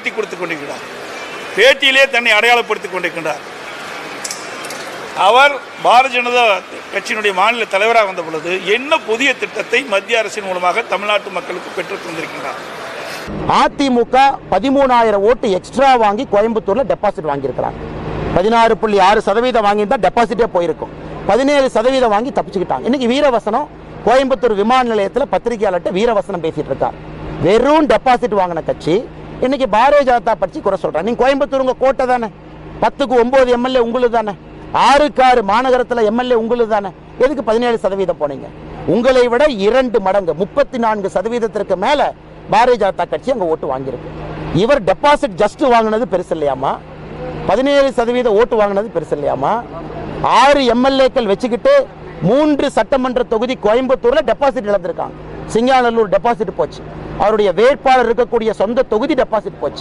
பேட்டி கொடுத்துக் கொண்டிருக்கிறார். பேட்டியிலே தன்னை அடையாளப்படுத்திக் கொண்டிருக்கின்றார். அவர் பாரதிய ஜனதா கட்சியினுடைய மாநில தலைவராக வந்த பொழுது என்ன புதிய திட்டத்தை மத்திய அரசின் மூலமாக தமிழ்நாட்டு மக்களுக்கு பெற்றுத் தந்திருக்கின்றார்? அதிமுக 13,000 ஓட்டு எக்ஸ்ட்ரா வாங்கி கோயம்புத்தூர்ல டெபாசிட் வாங்கியிருக்கிறாங்க. 16.6% வாங்கியிருந்தா டெபாசிட்டே போயிருக்கும். 17% வாங்கி தப்பிச்சுக்கிட்டாங்க. இன்னைக்கு வீரவசனம் கோயம்புத்தூர் விமான நிலையத்தில் பத்திரிகையாளர்கிட்ட வீரவசனம் பேசிட்டு இருக்கார். வெறும் டெபாசிட் வாங்கின கட்சி இன்னைக்கு பாரதிய ஜனதா கட்சி குறை சொல்றாங்க. நீங்க கோயம்புத்தூர் உங்க கோட்டை தானே, 10க்கு 9 எம்எல்ஏ உங்களுக்கு தானே, 6க்கு 6 மாநகரத்தில் எம்எல்ஏ உங்களுக்கு தானே, எதுக்கு 17% போனீங்க? உங்களை விட 2 மடங்கு 34% மேல பாரதிய ஜனதா கட்சி அங்க ஓட்டு வாங்கியிருக்கு. இவர் டெபாசிட் ஜஸ்ட் வாங்கினது பெருசு இல்லையாமா, 17% ஓட்டு வாங்கினது பெருசு இல்லையாமா? 6 எம்எல்ஏக்கள் வச்சுக்கிட்டு 3 சட்டமன்ற தொகுதி கோயம்புத்தூர்ல டெபாசிட் இழந்திருக்காங்க. சிங்காநல்லூர் டெபாசிட் போச்சு, அவருடைய வேட்பாளர் இருக்கக்கூடிய சொந்த தொகுதி டெபாசிட் போச்சு.